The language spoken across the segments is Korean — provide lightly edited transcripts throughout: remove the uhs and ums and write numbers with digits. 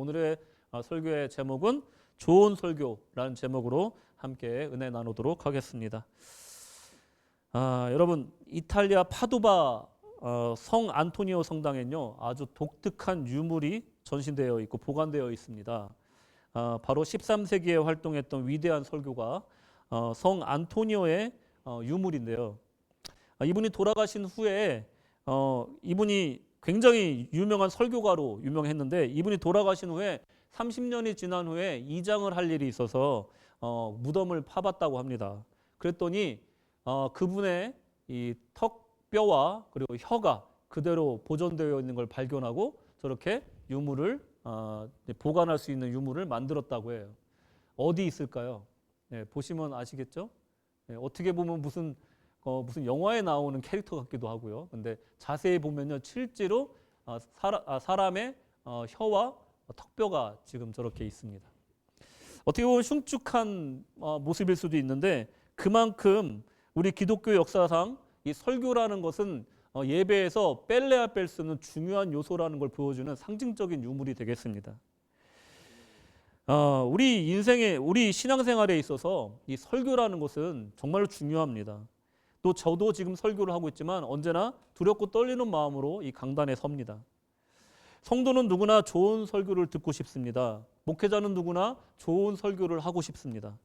오늘의 설교의 제목은 좋은 설교라는 제목으로 함께 은혜 나누도록 하겠습니다. 여러분, 이탈리아 파두바 성 안토니오 성당에는요 아주 독특한 유물이 전시되어 있고 보관되어 있습니다. 바로 13세기에 활동했던 위대한 설교가 성 안토니오의 유물인데요. 이분이 돌아가신 후에 이분이 굉장히 유명한 설교가로 유명했는데, 이분이 돌아가신 후에 30년이 지난 후에 이장을 할 일이 있어서 무덤을 파봤다고 합니다. 그랬더니 그분의 이 턱뼈와 그리고 혀가 그대로 보존되어 있는 걸 발견하고 저렇게 유물을 보관할 수 있는 유물을 만들었다고 해요. 어디 있을까요? 보시면 아시겠죠? 어떻게 보면 무슨 영화에 나오는 캐릭터 같기도 하고요. 근데 자세히 보면요, 실제로 사람의 혀와 턱뼈가 지금 저렇게 있습니다. 어떻게 보면 흉측한 모습일 수도 있는데, 그만큼 우리 기독교 역사상 이 설교라는 것은 예배에서 뺄래야 뺄 수 없는 중요한 요소라는 걸 보여주는 상징적인 유물이 되겠습니다. 우리 인생에, 우리 신앙생활에 있어서 이 설교라는 것은 정말로 중요합니다. 또 저도 지금 설교를 하고 있지만 언제나 두렵고 떨리는 마음으로 이 강단에 섭니다. 성도는 누구나 좋은 설교를 듣고 싶습니다. 목회자는 누구나 좋은 설교를 하고 싶습니다.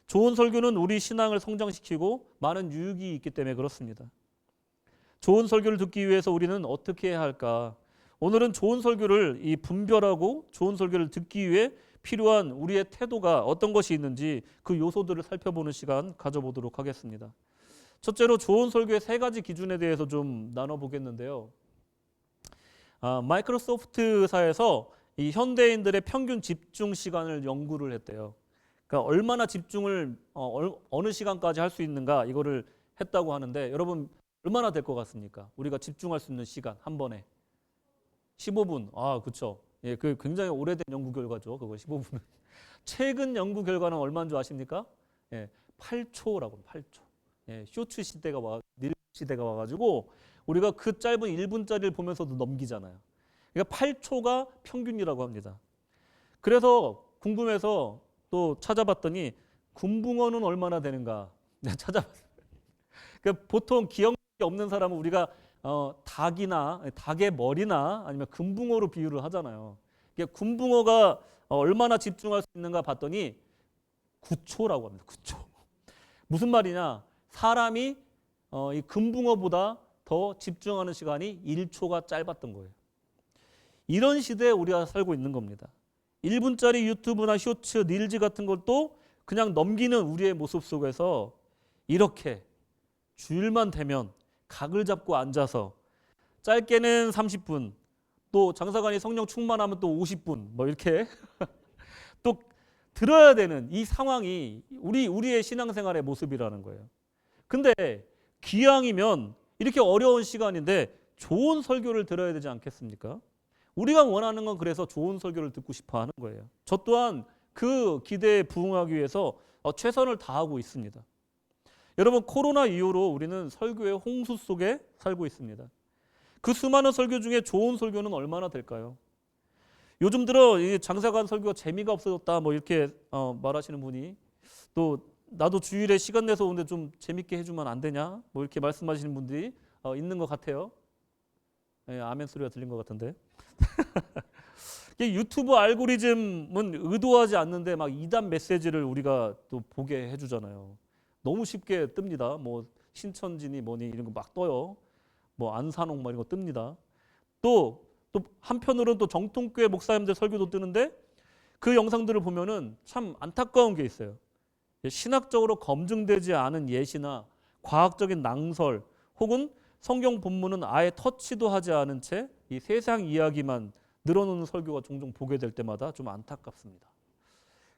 좋은 설교는 우리 신앙을 성장시키고 많은 유익이 있기 때문에 그렇습니다. 좋은 설교를 듣기 위해서 우리는 어떻게 해야 할까? 오늘은 좋은 설교를 분별하고 좋은 설교를 듣기 위해 필요한 우리의 태도가 어떤 것이 있는지 그 요소들을 살펴보는 시간 가져보도록 하겠습니다. 첫째로 좋은 설교의 세 가지 기준에 대해서 좀 나눠보겠는데요. 마이크로소프트사에서 이 현대인들의 평균 집중 시간을 연구를 했대요. 그러니까 얼마나 집중을 어느 시간까지 할 수 있는가, 이거를 했다고 하는데, 여러분 얼마나 될 것 같습니까? 우리가 집중할 수 있는 시간 한 번에 15분. 그렇죠. 예, 그 굉장히 오래된 연구 결과죠. 그거 15분은. 최근 연구 결과는 얼마인 줄 아십니까? 8초라고. 8초. 쇼츠 시대가 릴 시대가 와가지고 우리가 그 짧은 1분짜리를 보면서도 넘기잖아요. 그러니까 8초가 평균이라고 합니다. 그래서 궁금해서 또 찾아봤더니 군붕어는 얼마나 되는가 찾아봤어요. 그러니까 보통 기억력이 없는 사람은 우리가 닭의 머리나 아니면 군붕어로 비유를 하잖아요. 그러니까 군붕어가 얼마나 집중할 수 있는가 봤더니 9초라고 합니다. 9초. 무슨 말이냐? 사람이 이 금붕어보다 더 집중하는 시간이 1초가 짧았던 거예요. 이런 시대에 우리가 살고 있는 겁니다. 1분짜리 유튜브나 쇼츠, 릴즈 같은 것도 그냥 넘기는 우리의 모습 속에서 이렇게 주일만 되면 각을 잡고 앉아서 짧게는 30분, 또 장사관이 성령 충만하면 또 50분 뭐 이렇게 또 들어야 되는 이 상황이 우리의 신앙생활의 모습이라는 거예요. 근데 기왕이면 이렇게 어려운 시간인데 좋은 설교를 들어야 되지 않겠습니까? 우리가 원하는 건 그래서 좋은 설교를 듣고 싶어 하는 거예요. 저 또한 그 기대에 부응하기 위해서 최선을 다하고 있습니다. 여러분, 코로나 이후로 우리는 설교의 홍수 속에 살고 있습니다. 그 수많은 설교 중에 좋은 설교는 얼마나 될까요? 요즘 들어 장사관 설교가 재미가 없어졌다 뭐 이렇게 말하시는 분이, 또 나도 주일에 시간 내서 오는데 좀 재밌게 해주면 안 되냐 뭐 이렇게 말씀하시는 분들이 있는 것 같아요. 아멘 소리가 들린 것 같은데. 유튜브 알고리즘은 의도하지 않는데 막 이단 메시지를 우리가 또 보게 해주잖아요. 너무 쉽게 뜹니다. 뭐 신천지니 뭐니 이런 거 막 떠요. 뭐 안산홍 막 이런 거 뜹니다. 또 한편으로는 또 정통교회 목사님들 설교도 뜨는데 그 영상들을 보면은 참 안타까운 게 있어요. 신학적으로 검증되지 않은 예시나 과학적인 낭설 혹은 성경 본문은 아예 터치도 하지 않은 채 이 세상 이야기만 늘어놓는 설교가 종종 보게 될 때마다 좀 안타깝습니다.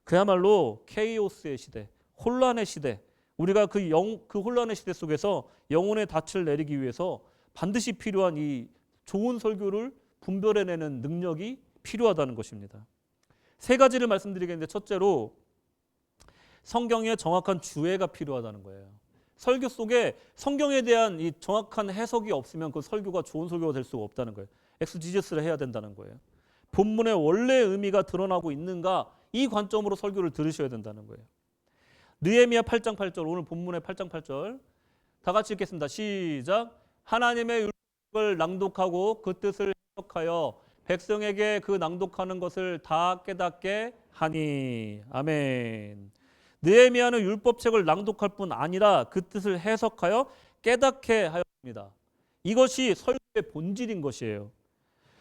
그야말로 케이오스의 시대, 혼란의 시대, 우리가 그 혼란의 시대 속에서 영혼의 닻을 내리기 위해서 반드시 필요한 이 좋은 설교를 분별해내는 능력이 필요하다는 것입니다. 세 가지를 말씀드리겠는데, 첫째로 성경의 정확한 주해가 필요하다는 거예요. 설교 속에 성경에 대한 이 정확한 해석이 없으면 그 설교가 좋은 설교가 될 수가 없다는 거예요. 엑스지저스를 해야 된다는 거예요. 본문의 원래 의미가 드러나고 있는가, 이 관점으로 설교를 들으셔야 된다는 거예요. 느헤미야 8장 8절, 오늘 본문의 8장 8절 다 같이 읽겠습니다. 시작. 하나님의 율법을 낭독하고 그 뜻을 해석하여 백성에게 그 낭독하는 것을 다 깨닫게 하니. 아멘. 느헤미야는 율법책을 낭독할 뿐 아니라 그 뜻을 해석하여 깨닫게 하였습니다. 이것이 설교의 본질인 것이에요.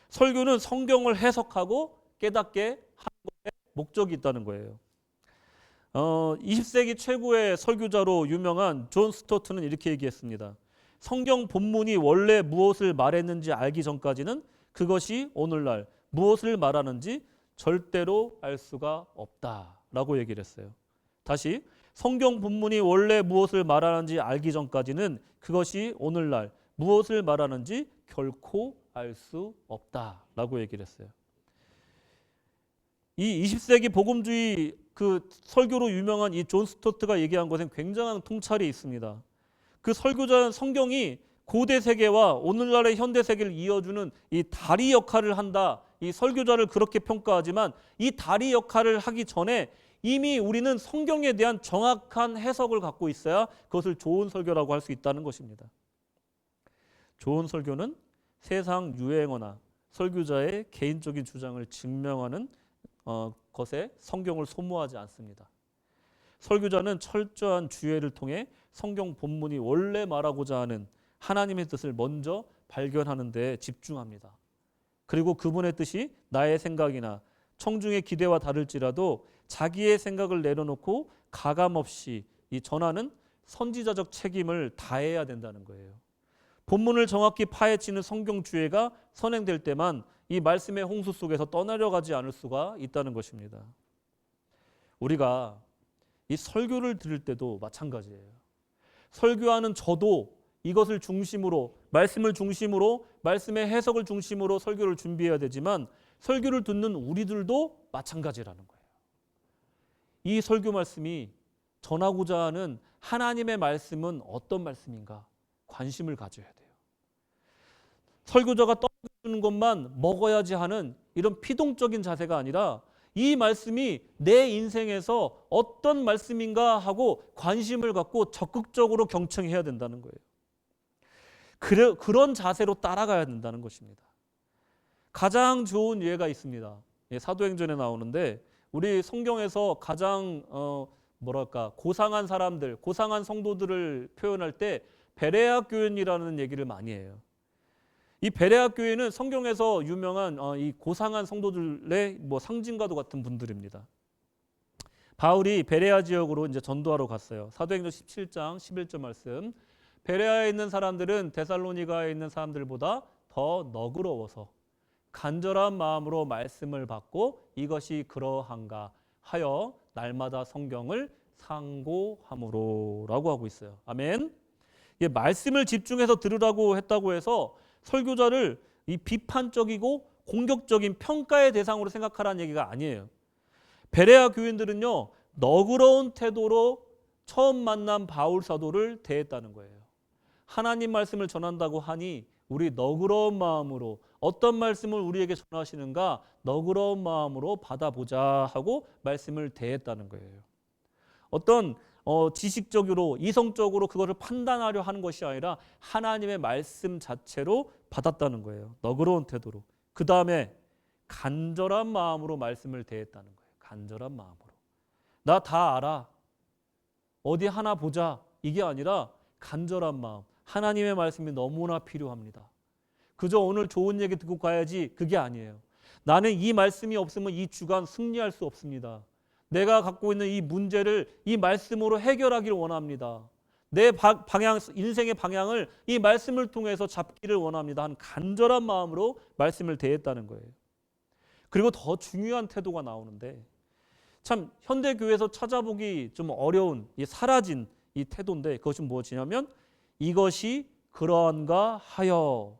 설교는 성경을 해석하고 깨닫게 하는 것에 목적이 있다는 거예요. 20세기 최고의 설교자로 유명한 존 스토트는 이렇게 얘기했습니다. 성경 본문이 원래 무엇을 말했는지 알기 전까지는 그것이 오늘날 무엇을 말하는지 절대로 알 수가 없다라고 얘기를 했어요. 다시, 성경 본문이 원래 무엇을 말하는지 알기 전까지는 그것이 오늘날 무엇을 말하는지 결코 알 수 없다라고 얘기를 했어요. 이 20세기 복음주의 그 설교로 유명한 이 존 스토트가 얘기한 것엔 굉장한 통찰이 있습니다. 그 설교자는 성경이 고대 세계와 오늘날의 현대 세계를 이어주는 이 다리 역할을 한다. 이 설교자를 그렇게 평가하지만 이 다리 역할을 하기 전에 이미 우리는 성경에 대한 정확한 해석을 갖고 있어야 그것을 좋은 설교라고 할 수 있다는 것입니다. 좋은 설교는 세상 유행어나 설교자의 개인적인 주장을 증명하는 것에 성경을 소모하지 않습니다. 설교자는 철저한 주의를 통해 성경 본문이 원래 말하고자 하는 하나님의 뜻을 먼저 발견하는 데 집중합니다. 그리고 그분의 뜻이 나의 생각이나 청중의 기대와 다를지라도 자기의 생각을 내려놓고 가감없이 이 전하는 선지자적 책임을 다해야 된다는 거예요. 본문을 정확히 파헤치는 성경 주의가 선행될 때만 이 말씀의 홍수 속에서 떠나려가지 않을 수가 있다는 것입니다. 우리가 이 설교를 들을 때도 마찬가지예요. 설교하는 저도 이것을 중심으로, 말씀을 중심으로, 말씀의 해석을 중심으로 설교를 준비해야 되지만 설교를 듣는 우리들도 마찬가지라는 거예요. 이 설교 말씀이 전하고자 하는 하나님의 말씀은 어떤 말씀인가 관심을 가져야 돼요. 설교자가 떠드는 것만 먹어야지 하는 이런 피동적인 자세가 아니라 이 말씀이 내 인생에서 어떤 말씀인가 하고 관심을 갖고 적극적으로 경청해야 된다는 거예요. 그런 자세로 따라가야 된다는 것입니다. 가장 좋은 예가 있습니다. 사도행전에 나오는데 우리 성경에서 가장 고상한 사람들, 고상한 성도들을 표현할 때 베레아 교인이라는 얘기를 많이 해요. 이 베레아 교인은 성경에서 유명한 이 고상한 성도들의 상징과도 같은 분들입니다. 바울이 베레아 지역으로 이제 전도하러 갔어요. 사도행전 17장 11절 말씀. 베레아에 있는 사람들은 데살로니가에 있는 사람들보다 더 너그러워서 간절한 마음으로 말씀을 받고 이것이 그러한가 하여 날마다 성경을 상고함으로라고 하고 있어요. 아멘. 말씀을 집중해서 들으라고 했다고 해서 설교자를 이 비판적이고 공격적인 평가의 대상으로 생각하라는 얘기가 아니에요. 베레아 교인들은요, 너그러운 태도로 처음 만난 바울 사도를 대했다는 거예요. 하나님 말씀을 전한다고 하니 우리 너그러운 마음으로 어떤 말씀을 우리에게 전하시는가 너그러운 마음으로 받아보자 하고 말씀을 대했다는 거예요. 어떤 지식적으로 이성적으로 그것을 판단하려 하는 것이 아니라 하나님의 말씀 자체로 받았다는 거예요. 너그러운 태도로. 그 다음에 간절한 마음으로 말씀을 대했다는 거예요. 간절한 마음으로. 나 다 알아. 어디 하나 보자. 이게 아니라 간절한 마음. 하나님의 말씀이 너무나 필요합니다. 그저 오늘 좋은 얘기 듣고 가야지 그게 아니에요. 나는 이 말씀이 없으면 이 주간 승리할 수 없습니다. 내가 갖고 있는 이 문제를 이 말씀으로 해결하기를 원합니다. 내 인생의 방향을 이 말씀을 통해서 잡기를 원합니다. 한 간절한 마음으로 말씀을 대했다는 거예요. 그리고 더 중요한 태도가 나오는데 참 현대교회에서 찾아보기 좀 어려운 사라진 이 태도인데 그것이 무엇이냐면 이것이 그러한가 하여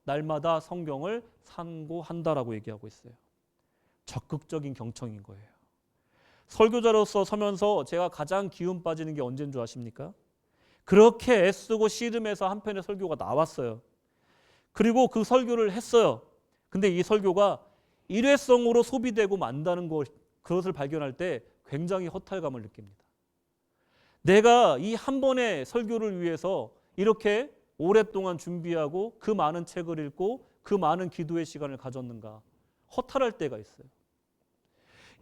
날마다 성경을 상고한다라고 얘기하고 있어요. 적극적인 경청인 거예요. 설교자로서 서면서 제가 가장 기운 빠지는 게 언제인 줄 아십니까? 그렇게 애쓰고 씨름해서 한 편의 설교가 나왔어요. 그리고 그 설교를 했어요. 근데 이 설교가 일회성으로 소비되고 만다는 그것을 발견할 때 굉장히 허탈감을 느낍니다. 내가 이 한 번의 설교를 위해서 이렇게 오랫동안 준비하고 그 많은 책을 읽고 그 많은 기도의 시간을 가졌는가, 허탈할 때가 있어요.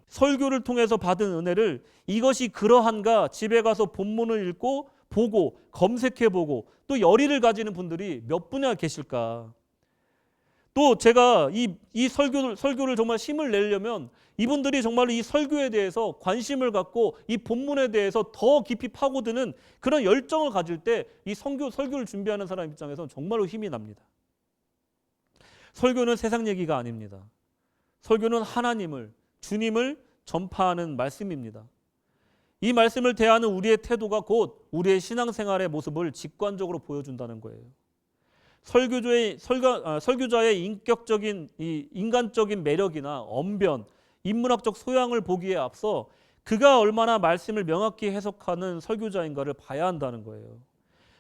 설교를 통해서 받은 은혜를 이것이 그러한가 집에 가서 본문을 읽고 보고 검색해보고 또 열의를 가지는 분들이 몇 분이나 계실까. 또 제가 이 설교를 정말 힘을 내려면 이분들이 정말로 이 설교에 대해서 관심을 갖고 이 본문에 대해서 더 깊이 파고드는 그런 열정을 가질 때 이 설교를 준비하는 사람 입장에서는 정말로 힘이 납니다. 설교는 세상 얘기가 아닙니다. 설교는 하나님을, 주님을 전파하는 말씀입니다. 이 말씀을 대하는 우리의 태도가 곧 우리의 신앙생활의 모습을 직관적으로 보여준다는 거예요. 설교자의 인간적인 매력이나 언변, 인문학적 소양을 보기에 앞서 그가 얼마나 말씀을 명확히 해석하는 설교자인가를 봐야 한다는 거예요.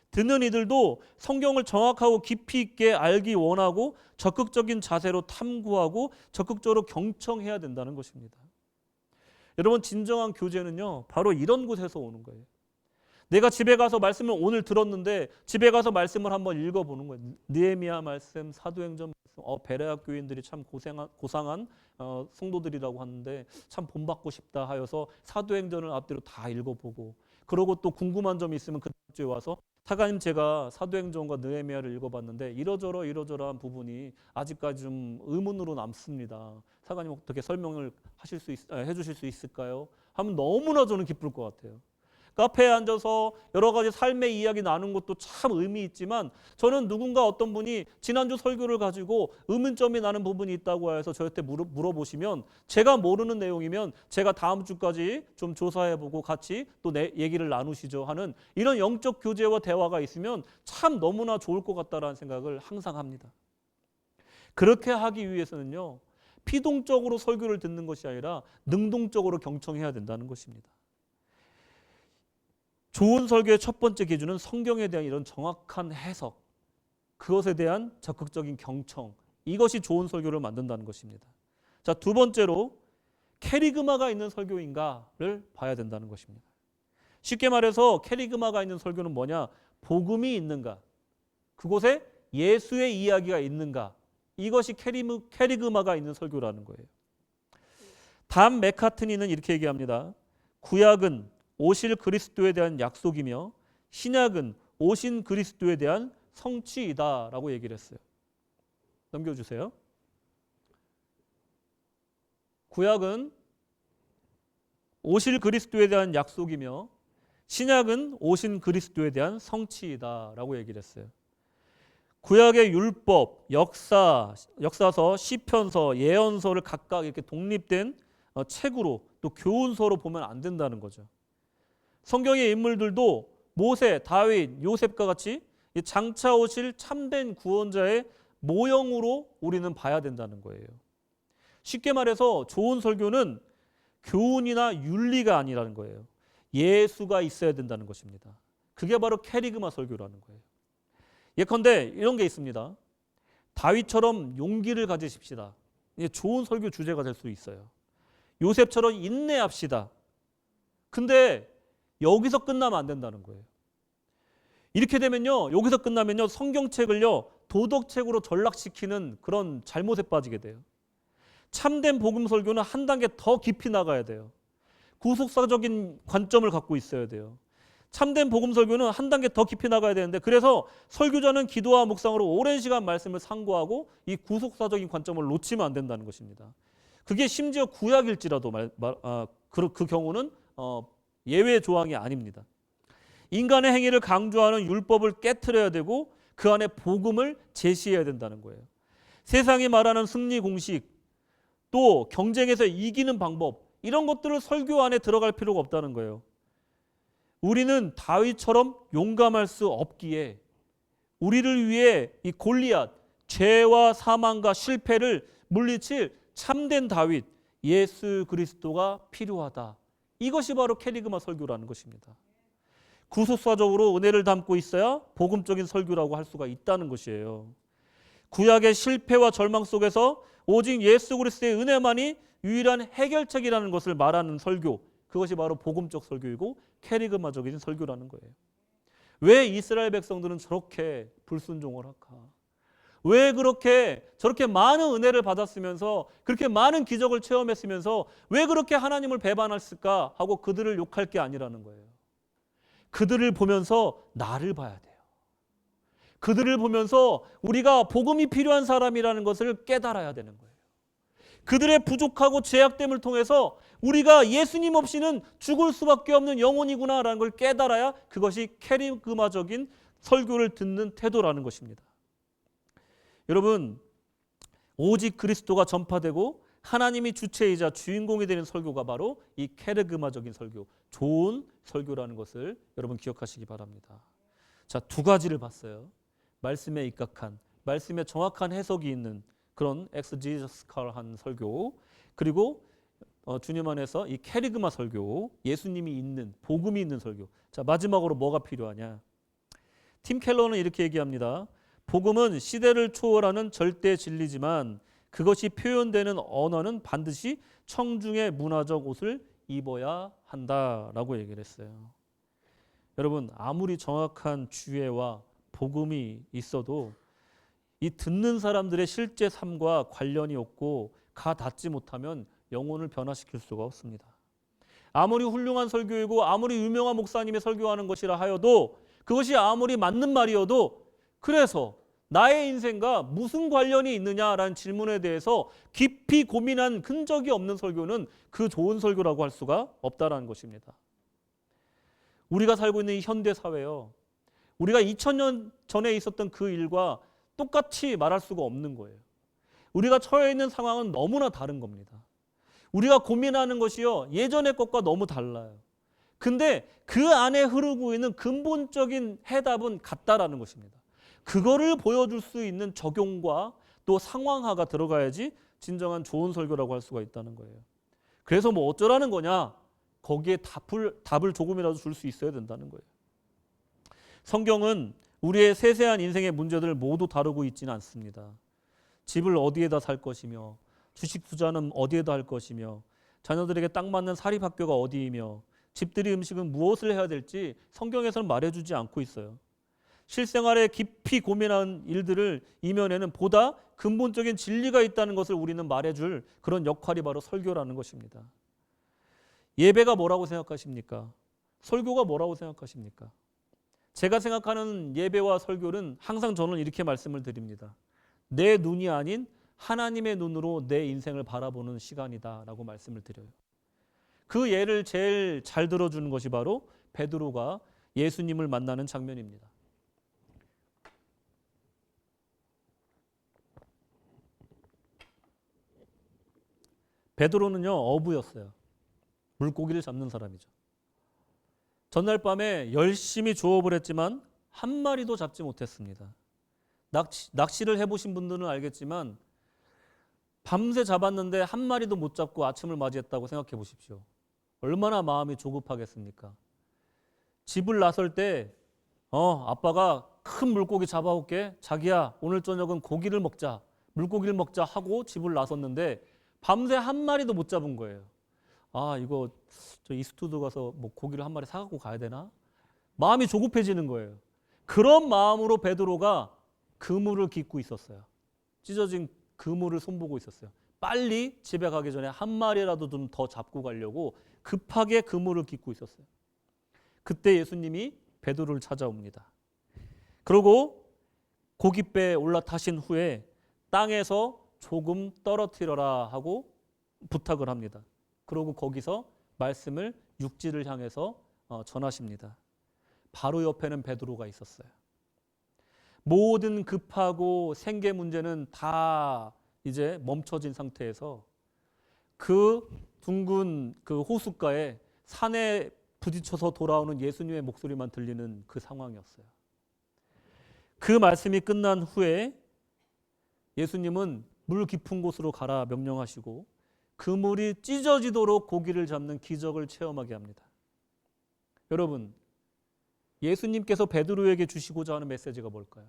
듣는 이들도 성경을 정확하고 깊이 있게 알기 원하고 적극적인 자세로 탐구하고 적극적으로 경청해야 된다는 것입니다. 여러분, 진정한 교제는요, 바로 이런 곳에서 오는 거예요. 내가 집에 가서 말씀을 오늘 들었는데 집에 가서 말씀을 한번 읽어보는 거예요. 느헤미야 말씀, 사도행전 말씀, 베레아 교인들이 참 고상한 성도들이라고 하는데 참 본받고 싶다 하여서 사도행전을 앞뒤로 다 읽어보고, 그러고 또 궁금한 점이 있으면 그 다음 주에 와서 사가님, 제가 사도행전과 느헤미야를 읽어봤는데 이러저러한 부분이 아직까지 좀 의문으로 남습니다. 사가님 어떻게 설명을 해주실 수 있을까요? 하면 너무나 저는 기쁠 것 같아요. 카페에 앉아서 여러 가지 삶의 이야기 나누는 것도 참 의미 있지만, 저는 누군가 어떤 분이 지난주 설교를 가지고 의문점이 나는 부분이 있다고 해서 저한테 물어보시면, 제가 모르는 내용이면 제가 다음 주까지 좀 조사해보고 같이 또 얘기를 나누시죠 하는 이런 영적 교제와 대화가 있으면 참 너무나 좋을 것 같다라는 생각을 항상 합니다. 그렇게 하기 위해서는요, 피동적으로 설교를 듣는 것이 아니라 능동적으로 경청해야 된다는 것입니다. 좋은 설교의 첫 번째 기준은 성경에 대한 이런 정확한 해석, 그것에 대한 적극적인 경청, 이것이 좋은 설교를 만든다는 것입니다. 자, 두 번째로 캐리그마가 있는 설교인가를 봐야 된다는 것입니다. 쉽게 말해서 캐리그마가 있는 설교는 뭐냐? 복음이 있는가? 그곳에 예수의 이야기가 있는가? 이것이 캐리그마가 있는 설교라는 거예요. 단 메카트니는 이렇게 얘기합니다. 구약은 오실 그리스도에 대한 약속이며 신약은 오신 그리스도에 대한 성취이다 라고 얘기를 했어요. 넘겨주세요. 구약은 오실 그리스도에 대한 약속이며 신약은 오신 그리스도에 대한 성취이다 라고 얘기를 했어요. 구약의 율법, 역사서, 시편서, 예언서를 각각 이렇게 독립된 책으로 또 교훈서로 보면 안 된다는 거죠. 성경의 인물들도 모세, 다윗, 요셉과 같이 장차 오실 참된 구원자의 모형으로 우리는 봐야 된다는 거예요. 쉽게 말해서 좋은 설교는 교훈이나 윤리가 아니라는 거예요. 예수가 있어야 된다는 것입니다. 그게 바로 캐리그마 설교라는 거예요. 예컨대 이런 게 있습니다. 다윗처럼 용기를 가지십시다. 이게 좋은 설교 주제가 될 수 있어요. 요셉처럼 인내합시다. 근데 여기서 끝나면 안 된다는 거예요. 이렇게 되면요, 여기서 끝나면요, 성경책을요 도덕책으로 전락시키는 그런 잘못에 빠지게 돼요. 참된 복음 설교는 한 단계 더 깊이 나가야 돼요. 구속사적인 관점을 갖고 있어야 돼요. 참된 복음 설교는 한 단계 더 깊이 나가야 되는데, 그래서 설교자는 기도와 묵상으로 오랜 시간 말씀을 상고하고 이 구속사적인 관점을 놓치면 안 된다는 것입니다. 그게 심지어 구약일지라도 그 경우는 예외 조항이 아닙니다. 인간의 행위를 강조하는 율법을 깨트려야 되고 그 안에 복음을 제시해야 된다는 거예요. 세상이 말하는 승리 공식, 또 경쟁에서 이기는 방법, 이런 것들을 설교 안에 들어갈 필요가 없다는 거예요. 우리는 다윗처럼 용감할 수 없기에 우리를 위해 이 골리앗, 죄와 사망과 실패를 물리칠 참된 다윗, 예수 그리스도가 필요하다. 이것이 바로 캐리그마 설교라는 것입니다. 구속사적으로 은혜를 담고 있어야 복음적인 설교라고 할 수가 있다는 것이에요. 구약의 실패와 절망 속에서 오직 예수 그리스도의 은혜만이 유일한 해결책이라는 것을 말하는 설교, 그것이 바로 복음적 설교이고 캐리그마적인 설교라는 거예요. 왜 이스라엘 백성들은 저렇게 불순종을 할까? 왜 그렇게 저렇게 많은 은혜를 받았으면서 그렇게 많은 기적을 체험했으면서 왜 그렇게 하나님을 배반했을까 하고 그들을 욕할 게 아니라는 거예요. 그들을 보면서 나를 봐야 돼요. 그들을 보면서 우리가 복음이 필요한 사람이라는 것을 깨달아야 되는 거예요. 그들의 부족하고 죄악됨을 통해서 우리가 예수님 없이는 죽을 수밖에 없는 영혼이구나라는 걸 깨달아야 그것이 캐리그마적인 설교를 듣는 태도라는 것입니다. 여러분, 오직 그리스도가 전파되고 하나님이 주체이자 주인공이 되는 설교가 바로 이 캐리그마적인 설교, 좋은 설교라는 것을 여러분 기억하시기 바랍니다. 자, 두 가지를 봤어요. 말씀에 입각한, 말씀에 정확한 해석이 있는 그런 엑스지저스칼한 설교, 그리고 주님 안에서 이 캐리그마 설교, 예수님이 있는, 복음이 있는 설교. 자, 마지막으로 뭐가 필요하냐? 팀 켈러는 이렇게 얘기합니다. 복음은 시대를 초월하는 절대 진리지만 그것이 표현되는 언어는 반드시 청중의 문화적 옷을 입어야 한다라고 얘기를 했어요. 여러분, 아무리 정확한 주예와 복음이 있어도 이 듣는 사람들의 실제 삶과 관련이 없고 가 닿지 못하면 영혼을 변화시킬 수가 없습니다. 아무리 훌륭한 설교이고 아무리 유명한 목사님이 설교하는 것이라 하여도 그것이 아무리 맞는 말이어도 그래서 나의 인생과 무슨 관련이 있느냐라는 질문에 대해서 깊이 고민한 흔적이 없는 설교는 그 좋은 설교라고 할 수가 없다라는 것입니다. 우리가 살고 있는 이 현대 사회요, 우리가 2000년 전에 있었던 그 일과 똑같이 말할 수가 없는 거예요. 우리가 처해 있는 상황은 너무나 다른 겁니다. 우리가 고민하는 것이요, 예전의 것과 너무 달라요. 근데 그 안에 흐르고 있는 근본적인 해답은 같다라는 것입니다. 그거를 보여줄 수 있는 적용과 또 상황화가 들어가야지 진정한 좋은 설교라고 할 수가 있다는 거예요. 그래서 뭐 어쩌라는 거냐? 거기에 답을 조금이라도 줄 수 있어야 된다는 거예요. 성경은 우리의 세세한 인생의 문제들을 모두 다루고 있지는 않습니다. 집을 어디에다 살 것이며, 주식 투자는 어디에다 할 것이며, 자녀들에게 딱 맞는 사립학교가 어디이며, 집들이 음식은 무엇을 해야 될지 성경에서는 말해주지 않고 있어요. 실생활에 깊이 고민한 일들을 이면에는 보다 근본적인 진리가 있다는 것을 우리는 말해줄 그런 역할이 바로 설교라는 것입니다. 예배가 뭐라고 생각하십니까? 설교가 뭐라고 생각하십니까? 제가 생각하는 예배와 설교는 항상 저는 이렇게 말씀을 드립니다. 내 눈이 아닌 하나님의 눈으로 내 인생을 바라보는 시간이다라고 말씀을 드려요. 그 예를 제일 잘 들어주는 것이 바로 베드로가 예수님을 만나는 장면입니다. 베드로는요, 어부였어요. 물고기를 잡는 사람이죠. 전날 밤에 열심히 조업을 했지만 한 마리도 잡지 못했습니다. 낚시를 해보신 분들은 알겠지만 밤새 잡았는데 한 마리도 못 잡고 아침을 맞이했다고 생각해 보십시오. 얼마나 마음이 조급하겠습니까? 집을 나설 때 아빠가 큰 물고기 잡아올게. 자기야, 오늘 저녁은 고기를 먹자. 물고기를 먹자 하고 집을 나섰는데 밤새 한 마리도 못 잡은 거예요. 아, 이거 저 이스트우드 가서 뭐 고기를 한 마리 사갖고 가야 되나? 마음이 조급해지는 거예요. 그런 마음으로 베드로가 그물을 깃고 있었어요. 찢어진 그물을 손보고 있었어요. 빨리 집에 가기 전에 한 마리라도 좀 더 잡고 가려고 급하게 그물을 깃고 있었어요. 그때 예수님이 베드로를 찾아옵니다. 그리고 고깃배에 올라타신 후에 땅에서 조금 떨어뜨려라 하고 부탁을 합니다. 그리고 거기서 말씀을 육지를 향해서 전하십니다. 바로 옆에는 베드로가 있었어요. 모든 급하고 생계 문제는 다 이제 멈춰진 상태에서 그 둥근 그 호숫가에 산에 부딪혀서 돌아오는 예수님의 목소리만 들리는 그 상황이었어요. 그 말씀이 끝난 후에 예수님은 물 깊은 곳으로 가라 명령하시고 그물이 찢어지도록 고기를 잡는 기적을 체험하게 합니다. 여러분, 예수님께서 베드로에게 주시고자 하는 메시지가 뭘까요?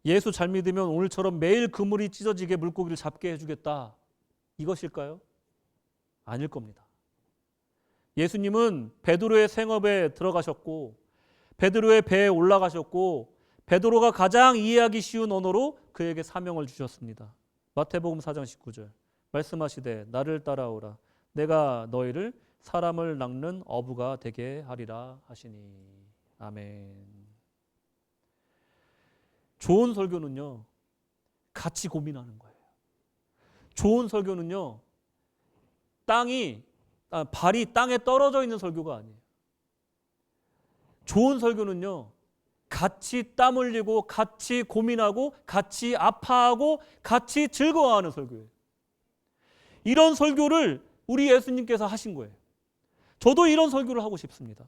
예수 잘 믿으면 오늘처럼 매일 그물이 찢어지게 물고기를 잡게 해주겠다. 이것일까요? 아닐 겁니다. 예수님은 베드로의 생업에 들어가셨고 베드로의 배에 올라가셨고 베드로가 가장 이해하기 쉬운 언어로 그에게 사명을 주셨습니다. 마태복음 4장 19절 말씀하시되 나를 따라오라 내가 너희를 사람을 낚는 어부가 되게 하리라 하시니. 아멘. 좋은 설교는요 같이 고민하는 거예요. 좋은 설교는요 발이 땅에 떨어져 있는 설교가 아니에요. 좋은 설교는요 같이 땀 흘리고 같이 고민하고 같이 아파하고 같이 즐거워하는 설교예요. 이런 설교를 우리 예수님께서 하신 거예요. 저도 이런 설교를 하고 싶습니다.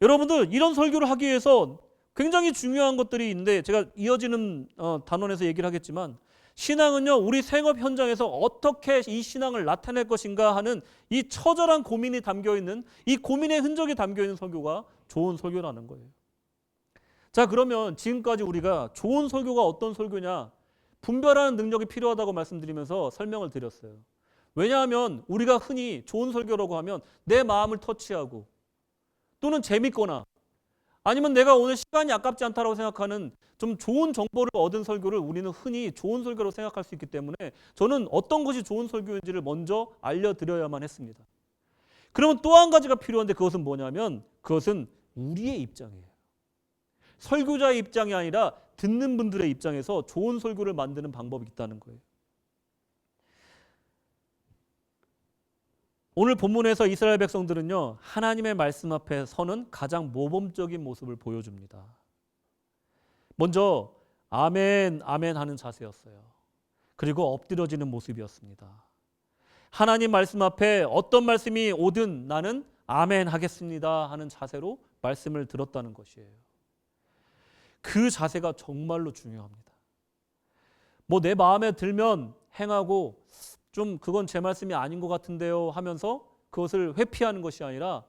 여러분들 이런 설교를 하기 위해서 굉장히 중요한 것들이 있는데 제가 이어지는 단원에서 얘기를 하겠지만 신앙은요 우리 생업 현장에서 어떻게 이 신앙을 나타낼 것인가 하는 이 처절한 고민이 담겨있는 이 고민의 흔적이 담겨있는 설교가 좋은 설교라는 거예요. 자, 그러면 지금까지 우리가 좋은 설교가 어떤 설교냐 분별하는 능력이 필요하다고 말씀드리면서 설명을 드렸어요. 왜냐하면 우리가 흔히 좋은 설교라고 하면 내 마음을 터치하고 또는 재밌거나 아니면 내가 오늘 시간이 아깝지 않다고 생각하는 좀 좋은 정보를 얻은 설교를 우리는 흔히 좋은 설교로 생각할 수 있기 때문에 저는 어떤 것이 좋은 설교인지를 먼저 알려드려야만 했습니다. 그러면 또 한 가지가 필요한데 그것은 뭐냐면 그것은 우리의 입장이에요. 설교자의 입장이 아니라 듣는 분들의 입장에서 좋은 설교를 만드는 방법이 있다는 거예요. 오늘 본문에서 이스라엘 백성들은요 하나님의 말씀 앞에 서는 가장 모범적인 모습을 보여줍니다. 먼저 아멘 아멘 하는 자세였어요. 그리고 엎드려지는 모습이었습니다. 하나님 말씀 앞에 어떤 말씀이 오든 나는 아멘 하겠습니다 하는 자세로 말씀을 들었다는 것이에요. 그 자세가 정말로 중요합니다. 뭐 내 마음에 들면 행하고 좀 그건 제 말씀이 아닌 것 같은데요 하면서 그것을 회피하는 것이 아니라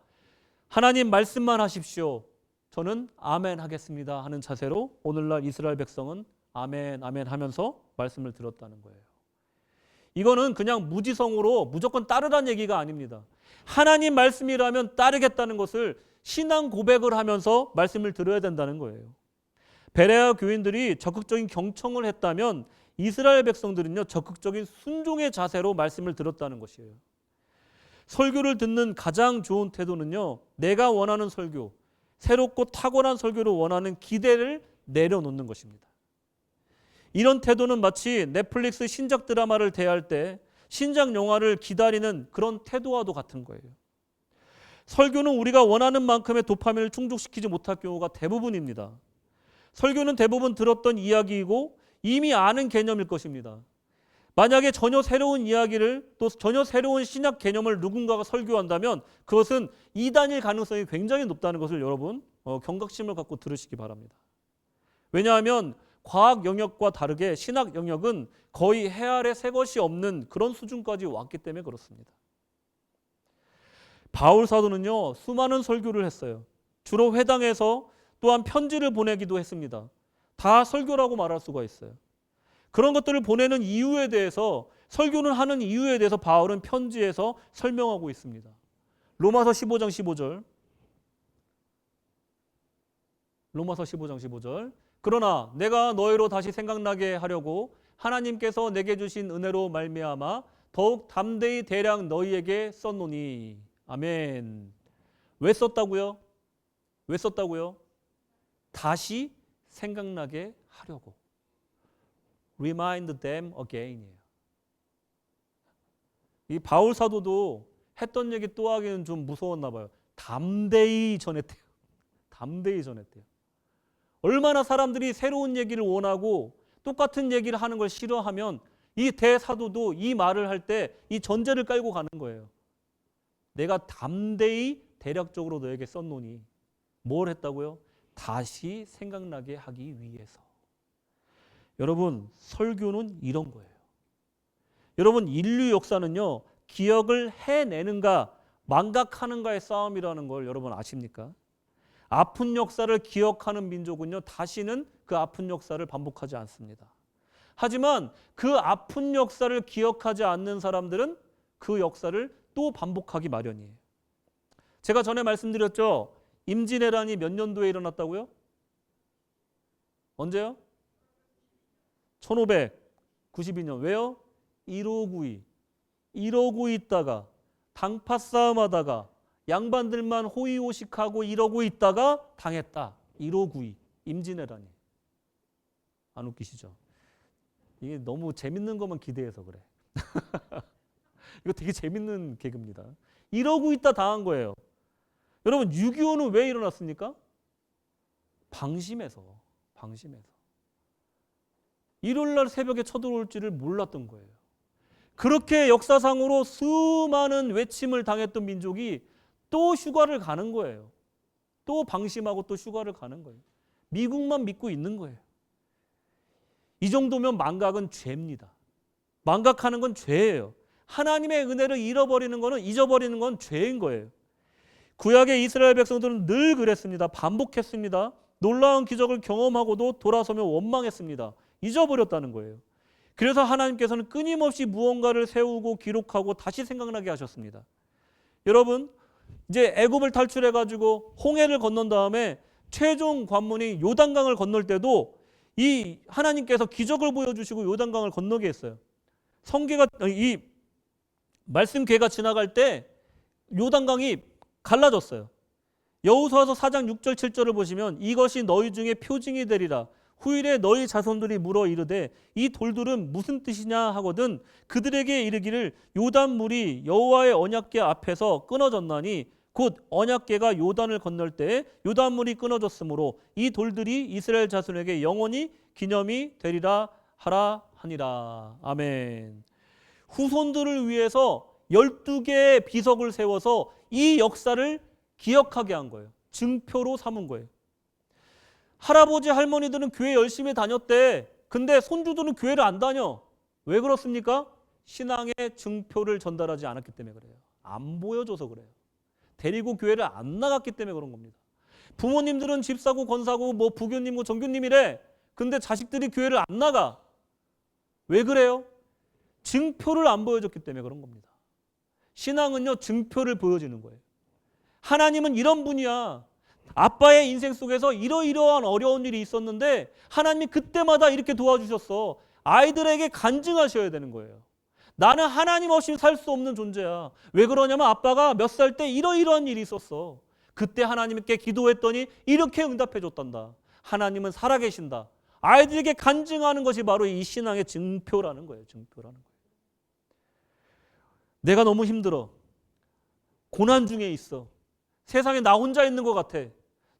하나님 말씀만 하십시오. 저는 아멘 하겠습니다 하는 자세로 오늘날 이스라엘 백성은 아멘 아멘 하면서 말씀을 들었다는 거예요. 이거는 그냥 무지성으로 무조건 따르라는 얘기가 아닙니다. 하나님 말씀이라면 따르겠다는 것을 신앙 고백을 하면서 말씀을 들어야 된다는 거예요. 베레아 교인들이 적극적인 경청을 했다면 이스라엘 백성들은요 적극적인 순종의 자세로 말씀을 들었다는 것이에요. 설교를 듣는 가장 좋은 태도는요 내가 원하는 설교, 새롭고 탁월한 설교를 원하는 기대를 내려놓는 것입니다. 이런 태도는 마치 넷플릭스 신작 드라마를 대할 때 신작 영화를 기다리는 그런 태도와도 같은 거예요. 설교는 우리가 원하는 만큼의 도파민을 충족시키지 못할 경우가 대부분입니다. 설교는 대부분 들었던 이야기이고 이미 아는 개념일 것입니다. 만약에 전혀 새로운 이야기를 또 전혀 새로운 신약 개념을 누군가가 설교한다면 그것은 이단일 가능성이 굉장히 높다는 것을 여러분 경각심을 갖고 들으시기 바랍니다. 왜냐하면 과학 영역과 다르게 신학 영역은 거의 해 아래 새 것이 없는 그런 수준까지 왔기 때문에 그렇습니다. 바울 사도는요 수많은 설교를 했어요. 주로 회당에서 또한 편지를 보내기도 했습니다. 다 설교라고 말할 수가 있어요. 그런 것들을 보내는 이유에 대해서 설교는 하는 이유에 대해서 바울은 편지에서 설명하고 있습니다. 로마서 15장 15절 로마서 15장 15절 그러나 내가 너희로 다시 생각나게 하려고 하나님께서 내게 주신 은혜로 말미암아 더욱 담대히 대량 너희에게 썼노니. 아멘. 왜 썼다고요? 왜 썼다고요? 다시 생각나게 하려고. Remind them again이에요. 이 바울 사도도 했던 얘기 또 하기는 좀 무서웠나 봐요. 담대히 전했대요. 담대히 전했대요. 얼마나 사람들이 새로운 얘기를 원하고 똑같은 얘기를 하는 걸 싫어하면 이 대사도도 이 말을 할 때 이 전제를 깔고 가는 거예요. 내가 담대히 대략적으로 너에게 썼노니. 뭘 했다고요? 다시 생각나게 하기 위해서. 여러분, 설교는 이런 거예요. 여러분, 인류 역사는요, 기억을 해내는가 망각하는가의 싸움이라는 걸 여러분 아십니까? 아픈 역사를 기억하는 민족은요, 다시는 그 아픈 역사를 반복하지 않습니다. 하지만 그 아픈 역사를 기억하지 않는 사람들은 그 역사를 또 반복하기 마련이에요. 제가 전에 말씀드렸죠. 임진왜란이 몇 년도에 일어났다고요? 언제요? 1592년. 왜요? 159 있다가 당파 싸움하다가 양반들만 호의호식하고 이러고 있다가 당했다. 1592 임진왜란이. 안 웃기시죠? 이게 너무 재밌는 것만 기대해서 그래. 이거 되게 재밌는 개그입니다. 이러고 있다 당한 거예요. 여러분 6.25는 왜 일어났습니까? 방심해서. 일요일날 새벽에 쳐들어올 줄을 몰랐던 거예요. 그렇게 역사상으로 수많은 외침을 당했던 민족이 또 휴가를 가는 거예요. 또 방심하고 또 휴가를 가는 거예요. 미국만 믿고 있는 거예요. 이 정도면 망각은 죄입니다. 망각하는 건 죄예요. 하나님의 은혜를 잊어버리는 건 죄인 거예요. 구약의 이스라엘 백성들은 늘 그랬습니다. 반복했습니다. 놀라운 기적을 경험하고도 돌아서며 원망했습니다. 잊어버렸다는 거예요. 그래서 하나님께서는 끊임없이 무언가를 세우고 기록하고 다시 생각나게 하셨습니다. 여러분, 이제 애굽을 탈출해 가지고 홍해를 건넌 다음에 최종 관문인 요단강을 건널 때도 이 하나님께서 기적을 보여주시고 요단강을 건너게 했어요. 이 말씀궤가 지나갈 때 요단강이 갈라졌어요. 여호수아서 4장 6절 7절을 보시면 이것이 너희 중에 표징이 되리라. 후일에 너희 자손들이 물어 이르되 이 돌들은 무슨 뜻이냐 하거든 그들에게 이르기를 요단물이 여호와의 언약궤 앞에서 끊어졌나니 곧 언약궤가 요단을 건널 때에 요단물이 끊어졌으므로 이 돌들이 이스라엘 자손에게 영원히 기념이 되리라 하라 하니라. 아멘. 후손들을 위해서 12개의 비석을 세워서 이 역사를 기억하게 한 거예요. 증표로 삼은 거예요. 할아버지 할머니들은 교회 열심히 다녔대. 근데 손주들은 교회를 안 다녀. 왜 그렇습니까? 신앙의 증표를 전달하지 않았기 때문에 그래요. 안 보여줘서 그래요. 데리고 교회를 안 나갔기 때문에 그런 겁니다. 부모님들은 집사고 권사고 뭐 부교님고 정교님이래. 근데 자식들이 교회를 안 나가. 왜 그래요? 증표를 안 보여줬기 때문에 그런 겁니다. 신앙은요, 증표를 보여주는 거예요. 하나님은 이런 분이야. 아빠의 인생 속에서 이러이러한 어려운 일이 있었는데 하나님이 그때마다 이렇게 도와주셨어. 아이들에게 간증하셔야 되는 거예요. 나는 하나님 없이 살 수 없는 존재야. 왜 그러냐면 아빠가 몇 살 때 이러이러한 일이 있었어. 그때 하나님께 기도했더니 이렇게 응답해 줬단다. 하나님은 살아계신다. 아이들에게 간증하는 것이 바로 이 신앙의 증표라는 거예요. 증표라는 거예요. 내가 너무 힘들어. 고난 중에 있어. 세상에 나 혼자 있는 것 같아.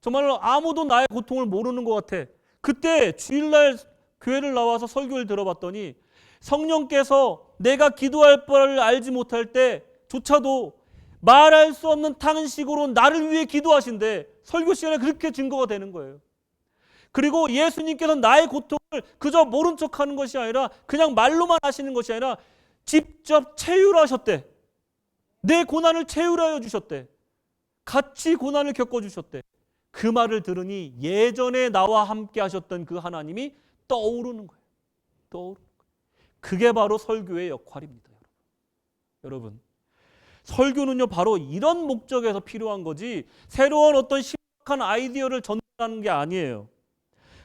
정말로 아무도 나의 고통을 모르는 것 같아. 그때 주일날 교회를 나와서 설교를 들어봤더니 성령께서 내가 기도할 바를 알지 못할 때조차도 말할 수 없는 탄식으로 나를 위해 기도하신대. 설교 시간에 그렇게 증거가 되는 거예요. 그리고 예수님께서 나의 고통을 그저 모른 척하는 것이 아니라 그냥 말로만 하시는 것이 아니라 직접 체휼하셨대. 내 고난을 체휼하여 주셨대. 같이 고난을 겪어주셨대. 그 말을 들으니 예전에 나와 함께 하셨던 그 하나님이 떠오르는 거예요. 떠오르는 거예요. 그게 바로 설교의 역할입니다. 여러분, 설교는요 바로 이런 목적에서 필요한 거지 새로운 어떤 신박한 아이디어를 전달하는 게 아니에요.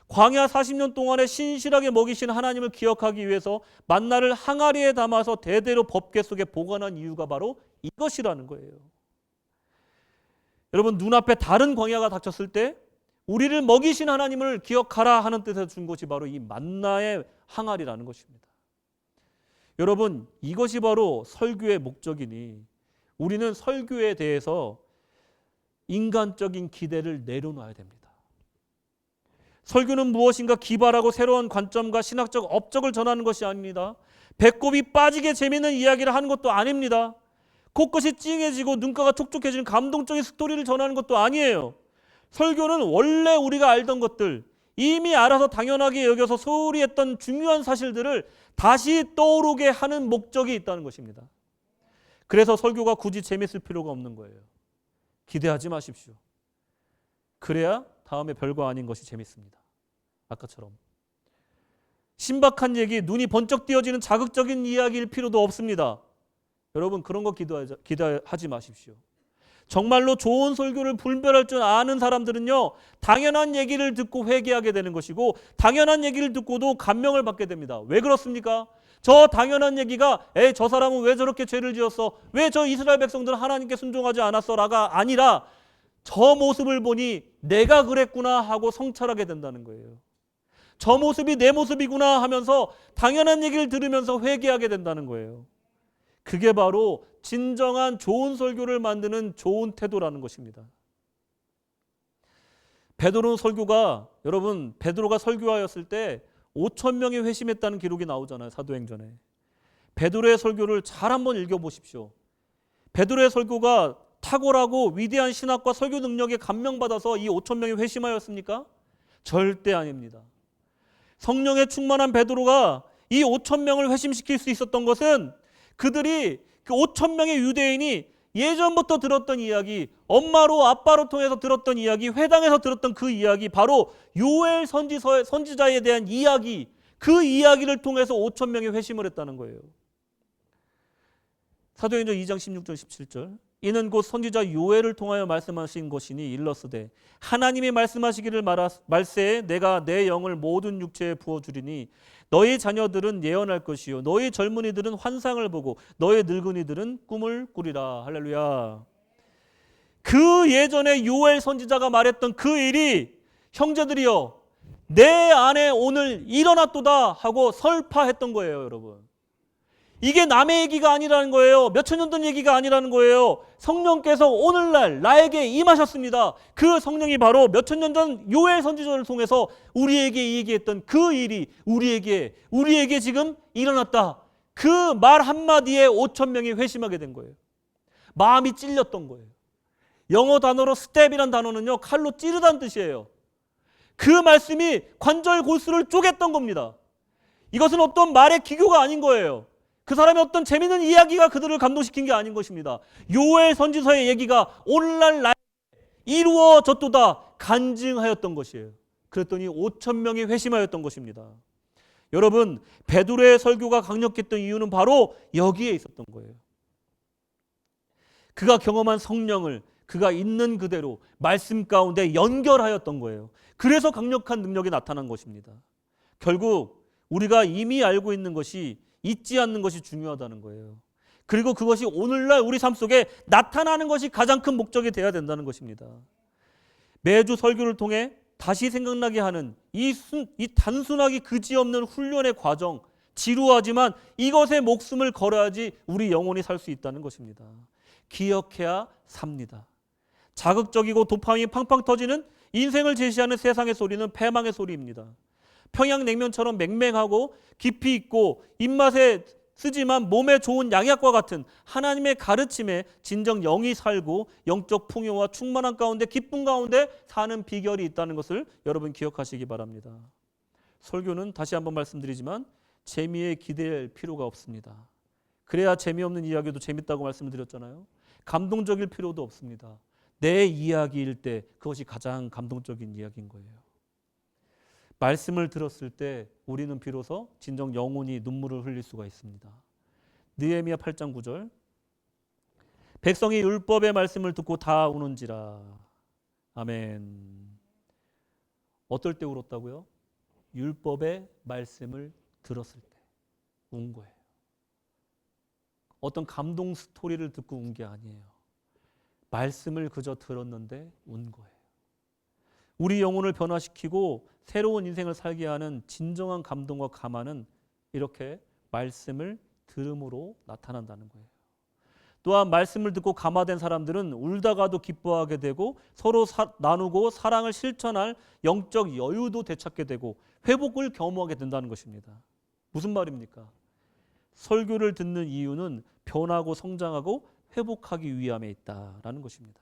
광야 40년 동안에 신실하게 먹이신 하나님을 기억하기 위해서 만나를 항아리에 담아서 대대로 법궤 속에 보관한 이유가 바로 이것이라는 거예요. 여러분, 눈앞에 다른 광야가 닥쳤을 때 우리를 먹이신 하나님을 기억하라 하는 뜻에서 준 것이 바로 이 만나의 항아리라는 것입니다. 여러분, 이것이 바로 설교의 목적이니 우리는 설교에 대해서 인간적인 기대를 내려놔야 됩니다. 설교는 무엇인가 기발하고 새로운 관점과 신학적 업적을 전하는 것이 아닙니다. 배꼽이 빠지게 재미있는 이야기를 하는 것도 아닙니다. 코끝이 찡해지고 눈가가 촉촉해지는 감동적인 스토리를 전하는 것도 아니에요. 설교는 원래 우리가 알던 것들, 이미 알아서 당연하게 여겨서 소홀히 했던 중요한 사실들을 다시 떠오르게 하는 목적이 있다는 것입니다. 그래서 설교가 굳이 재밌을 필요가 없는 거예요. 기대하지 마십시오. 그래야 다음에 별거 아닌 것이 재밌습니다. 아까처럼. 신박한 얘기, 눈이 번쩍 띄어지는 자극적인 이야기일 필요도 없습니다. 여러분 그런 거 기대하지 마십시오. 정말로 좋은 설교를 분별할 줄 아는 사람들은요, 당연한 얘기를 듣고 회개하게 되는 것이고 당연한 얘기를 듣고도 감명을 받게 됩니다. 왜 그렇습니까? 저 당연한 얘기가 저 사람은 왜 저렇게 죄를 지었어? 왜 저 이스라엘 백성들은 하나님께 순종하지 않았어라가 아니라 저 모습을 보니 내가 그랬구나 하고 성찰하게 된다는 거예요. 저 모습이 내 모습이구나 하면서 당연한 얘기를 들으면서 회개하게 된다는 거예요. 그게 바로 진정한 좋은 설교를 만드는 좋은 태도라는 것입니다. 베드로 설교가, 여러분 베드로가 설교하였을 때 5천 명이 회심했다는 기록이 나오잖아요. 사도행전에. 베드로의 설교를 잘 한번 읽어보십시오. 베드로의 설교가 탁월하고 위대한 신학과 설교 능력에 감명받아서 이 5천 명이 회심하였습니까? 절대 아닙니다. 성령에 충만한 베드로가 이 5천 명을 회심시킬 수 있었던 것은 그들이 그 5천 명의 유대인이 예전부터 들었던 이야기, 엄마로 아빠로 통해서 들었던 이야기, 회당에서 들었던 그 이야기, 바로 요엘 선지자에 대한 이야기, 그 이야기를 통해서 5천 명이 회심을 했다는 거예요. 사도행전 2장 16절 17절. 이는 곧 선지자 요엘을 통하여 말씀하신 것이니 일러스되 하나님이 말씀하시기를 말세에 내가 내 영을 모든 육체에 부어주리니 너희 자녀들은 예언할 것이요 너희 젊은이들은 환상을 보고 너희 늙은이들은 꿈을 꾸리라. 할렐루야. 그 예전에 요엘 선지자가 말했던 그 일이 형제들이여 내 안에 오늘 일어났도다 하고 설파했던 거예요. 여러분, 이게 남의 얘기가 아니라는 거예요. 몇천 년 전 얘기가 아니라는 거예요. 성령께서 오늘날 나에게 임하셨습니다. 그 성령이 바로 몇천 년 전 요엘 선지자를 통해서 우리에게 얘기했던 그 일이 우리에게 지금 일어났다. 그 말 한마디에 5천 명이 회심하게 된 거예요. 마음이 찔렸던 거예요. 영어 단어로 스텝이란 단어는요, 칼로 찌르다는 뜻이에요. 그 말씀이 관절 골수를 쪼갰던 겁니다. 이것은 어떤 말의 기교가 아닌 거예요. 그 사람의 어떤 재미있는 이야기가 그들을 감동시킨 게 아닌 것입니다. 요엘 선지서의 얘기가 오늘날 나에게 이루어졌도다 간증하였던 것이에요. 그랬더니 5천 명이 회심하였던 것입니다. 여러분, 베드로의 설교가 강력했던 이유는 바로 여기에 있었던 거예요. 그가 경험한 성령을 그가 있는 그대로 말씀 가운데 연결하였던 거예요. 그래서 강력한 능력이 나타난 것입니다. 결국 우리가 이미 알고 있는 것이 잊지 않는 것이 중요하다는 거예요. 그리고 그것이 오늘날 우리 삶 속에 나타나는 것이 가장 큰 목적이 되어야 된다는 것입니다. 매주 설교를 통해 다시 생각나게 하는 이 단순하기 그지없는 훈련의 과정, 지루하지만 이것에 목숨을 걸어야지 우리 영혼이 살 수 있다는 것입니다. 기억해야 삽니다. 자극적이고 도파민이 팡팡 터지는 인생을 제시하는 세상의 소리는 패망의 소리입니다. 평양냉면처럼 맹맹하고 깊이 있고 입맛에 쓰지만 몸에 좋은 양약과 같은 하나님의 가르침에 진정 영이 살고 영적 풍요와 충만한 가운데 기쁨 가운데 사는 비결이 있다는 것을 여러분 기억하시기 바랍니다. 설교는 다시 한번 말씀드리지만 재미에 기댈 필요가 없습니다. 그래야 재미없는 이야기도 재밌다고 말씀을 드렸잖아요. 감동적일 필요도 없습니다. 내 이야기일 때 그것이 가장 감동적인 이야기인 거예요. 말씀을 들었을 때 우리는 비로소 진정 영혼이 눈물을 흘릴 수가 있습니다. 느헤미야 8장 9절. 백성이 율법의 말씀을 듣고 다 우는지라. 아멘. 어떨 때 울었다고요? 율법의 말씀을 들었을 때 운 거예요. 어떤 감동 스토리를 듣고 운 게 아니에요. 말씀을 그저 들었는데 운 거예요. 우리 영혼을 변화시키고 새로운 인생을 살게 하는 진정한 감동과 감화는 이렇게 말씀을 들음으로 나타난다는 거예요. 또한 말씀을 듣고 감화된 사람들은 울다가도 기뻐하게 되고 서로 나누고 사랑을 실천할 영적 여유도 되찾게 되고 회복을 겸허하게 된다는 것입니다. 무슨 말입니까? 설교를 듣는 이유는 변하고 성장하고 회복하기 위함에 있다라는 것입니다.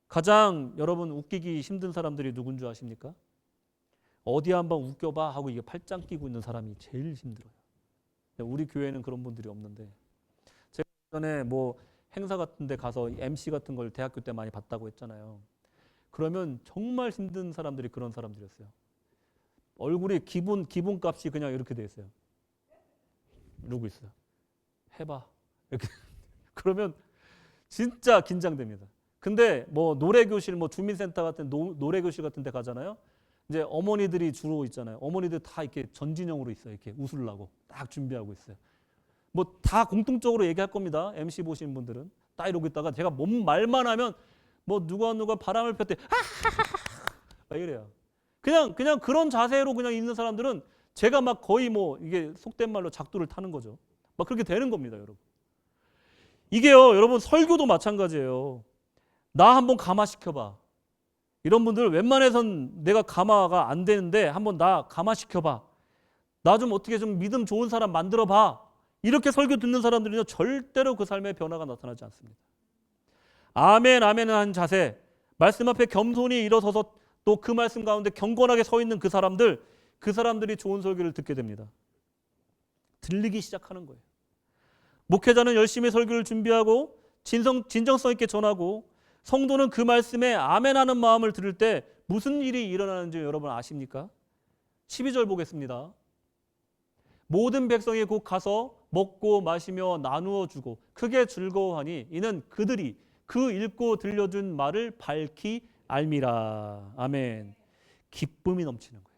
가장 여러분 웃기기 힘든 사람들이 누군 줄 아십니까? 어디 한번 웃겨봐 하고 이게 팔짱 끼고 있는 사람이 제일 힘들어요. 우리 교회는 그런 분들이 없는데, 제가 전에 뭐 행사 같은 데 가서 MC 같은 걸 대학교 때 많이 봤다고 했잖아요. 그러면 정말 힘든 사람들이 그런 사람들이었어요. 얼굴이 기본값이 그냥 이렇게 돼 있어요. 이러고 있어요. 해봐. 이렇게 그러면 진짜 긴장됩니다. 근데 뭐 노래교실, 뭐 주민센터 같은 노래교실 같은 데 가잖아요. 이제 어머니들이 주로 있잖아요. 어머니들 다 이렇게 전진형으로 있어요. 이렇게 웃으려고 딱 준비하고 있어요. 뭐 다 공통적으로 얘기할 겁니다. MC 보시는 분들은 딱 이러고 있다가 제가 뭔 말만 하면 뭐 누가 바람을 폈대. 막 이래요. 그냥 그런 자세로 그냥 있는 사람들은 제가 막 거의 뭐 이게 속된 말로 작두를 타는 거죠. 막 그렇게 되는 겁니다, 여러분. 이게요, 여러분 설교도 마찬가지예요. 나 한번 감화시켜봐. 이런 분들 웬만해선 내가 감화가 안 되는데 한번 나 감화시켜봐. 나 좀 어떻게 좀 믿음 좋은 사람 만들어봐. 이렇게 설교 듣는 사람들은요 절대로 그 삶의 변화가 나타나지 않습니다. 아멘 아멘 하는 자세, 말씀 앞에 겸손히 일어서서 또 그 말씀 가운데 경건하게 서 있는 그 사람들이 좋은 설교를 듣게 됩니다. 들리기 시작하는 거예요. 목회자는 열심히 설교를 준비하고 진정성 있게 전하고 성도는 그 말씀에 아멘하는 마음을 들을 때 무슨 일이 일어나는지 여러분 아십니까? 12절 보겠습니다. 모든 백성이 곧 가서 먹고 마시며 나누어 주고 크게 즐거워하니 이는 그들이 그 읽고 들려준 말을 밝히 알미라. 아멘. 기쁨이 넘치는 거예요.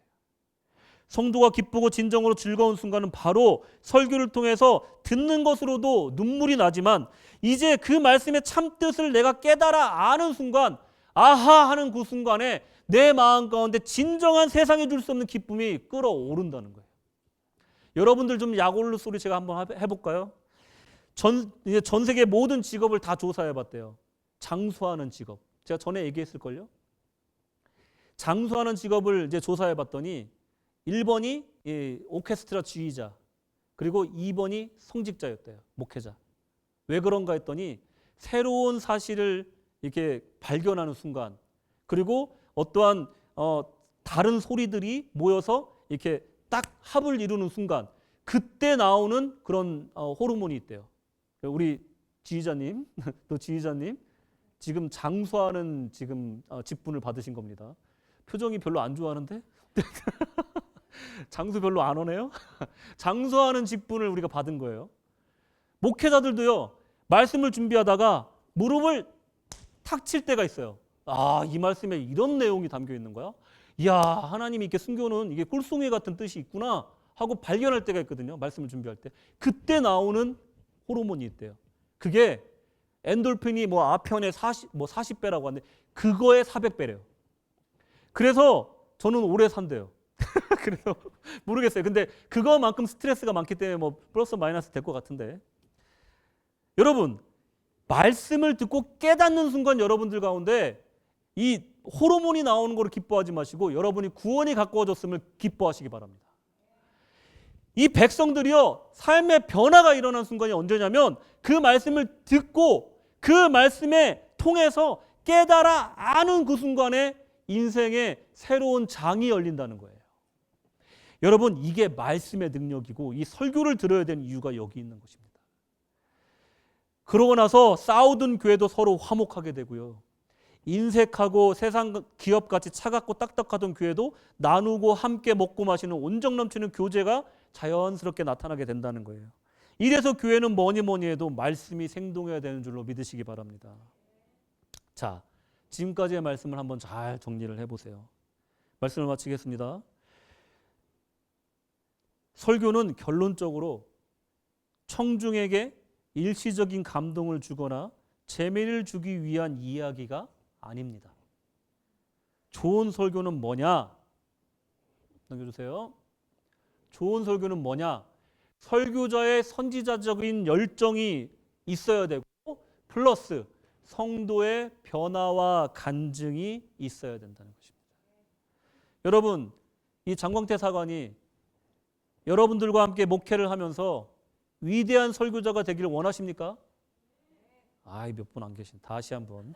성도가 기쁘고 진정으로 즐거운 순간은 바로 설교를 통해서 듣는 것으로도 눈물이 나지만 이제 그 말씀의 참뜻을 내가 깨달아 아는 순간, 아하 하는 그 순간에 내 마음 가운데 진정한 세상에 줄 수 없는 기쁨이 끓어오른다는 거예요. 여러분들 좀 약올르 소리 제가 한번 해볼까요? 전 세계 모든 직업을 다 조사해봤대요. 장수하는 직업. 제가 전에 얘기했을걸요? 장수하는 직업을 이제 조사해봤더니 1번이 오케스트라 지휘자, 그리고 2번이 성직자였대요. 목회자. 왜 그런가 했더니 새로운 사실을 이렇게 발견하는 순간, 그리고 어떠한 다른 소리들이 모여서 이렇게 딱 합을 이루는 순간, 그때 나오는 그런 호르몬이 있대요. 우리 지휘자님, 또 지휘자님 지금 장수하는 지금 직분을 받으신 겁니다. 표정이 별로 안 좋아하는데? 장수 별로 안 오네요? 장수하는 직분을 우리가 받은 거예요. 목회자들도요, 말씀을 준비하다가 무릎을 탁 칠 때가 있어요. 아, 이 말씀에 이런 내용이 담겨 있는 거야? 이야, 하나님이 이렇게 숨겨놓은 이게 꿀송이 같은 뜻이 있구나 하고 발견할 때가 있거든요. 말씀을 준비할 때. 그때 나오는 호르몬이 있대요. 그게 엔돌핀이 뭐 아편의 40배라고 하는데 그거의 400배래요. 그래서 저는 오래 산대요. 그래서 모르겠어요. 근데 그거만큼 스트레스가 많기 때문에 뭐 플러스 마이너스 될 것 같은데, 여러분 말씀을 듣고 깨닫는 순간 여러분들 가운데 이 호르몬이 나오는 거를 기뻐하지 마시고 여러분이 구원이 가까워졌음을 기뻐하시기 바랍니다. 이 백성들이요, 삶의 변화가 일어난 순간이 언제냐면 그 말씀을 듣고 그 말씀에 통해서 깨달아 아는 그 순간에 인생의 새로운 장이 열린다는 거예요. 여러분, 이게 말씀의 능력이고 이 설교를 들어야 되는 이유가 여기 있는 것입니다. 그러고 나서 싸우던 교회도 서로 화목하게 되고요. 인색하고 세상 기업같이 차갑고 딱딱하던 교회도 나누고 함께 먹고 마시는 온정 넘치는 교제가 자연스럽게 나타나게 된다는 거예요. 이래서 교회는 뭐니 해도 말씀이 생동해야 되는 줄로 믿으시기 바랍니다. 자, 지금까지의 말씀을 한번 잘 정리를 해보세요. 말씀을 마치겠습니다. 설교는 결론적으로 청중에게 일시적인 감동을 주거나 재미를 주기 위한 이야기가 아닙니다. 좋은 설교는 뭐냐? 넘겨주세요. 좋은 설교는 뭐냐? 설교자의 선지자적인 열정이 있어야 되고 플러스 성도의 변화와 간증이 있어야 된다는 것입니다. 여러분, 이 장광태 사관이 여러분들과 함께 목회를 하면서 위대한 설교자가 되기를 원하십니까? 몇 분 안 계신. 다시 한번.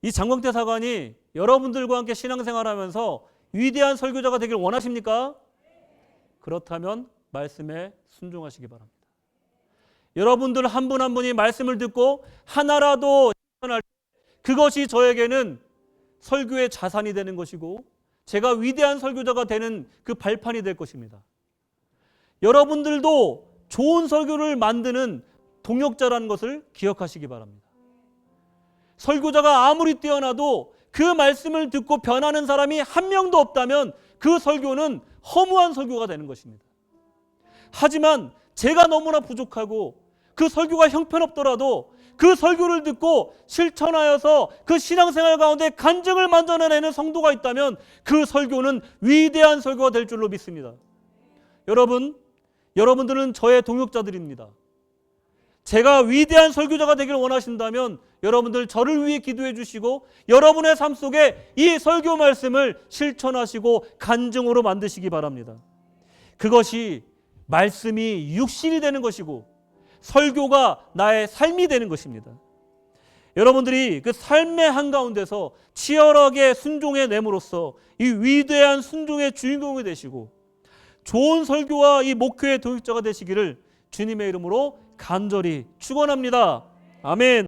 이 장광태 사관이 여러분들과 함께 신앙생활하면서 위대한 설교자가 되기를 원하십니까? 그렇다면 말씀에 순종하시기 바랍니다. 여러분들 한 분 한 분이 말씀을 듣고 하나라도 실천할 때 그것이 저에게는 설교의 자산이 되는 것이고 제가 위대한 설교자가 되는 그 발판이 될 것입니다. 여러분들도 좋은 설교를 만드는 동역자라는 것을 기억하시기 바랍니다. 설교자가 아무리 뛰어나도 그 말씀을 듣고 변하는 사람이 한 명도 없다면 그 설교는 허무한 설교가 되는 것입니다. 하지만 제가 너무나 부족하고 그 설교가 형편없더라도 그 설교를 듣고 실천하여서 그 신앙생활 가운데 간증을 만들어내는 성도가 있다면 그 설교는 위대한 설교가 될 줄로 믿습니다. 여러분들은 저의 동역자들입니다. 제가 위대한 설교자가 되기를 원하신다면 여러분들 저를 위해 기도해 주시고 여러분의 삶 속에 이 설교 말씀을 실천하시고 간증으로 만드시기 바랍니다. 그것이 말씀이 육신이 되는 것이고 설교가 나의 삶이 되는 것입니다. 여러분들이 그 삶의 한가운데서 치열하게 순종해 내므로써 이 위대한 순종의 주인공이 되시고 좋은 설교와 이 목회의 동역자가 되시기를 주님의 이름으로 간절히 축원합니다. 아멘.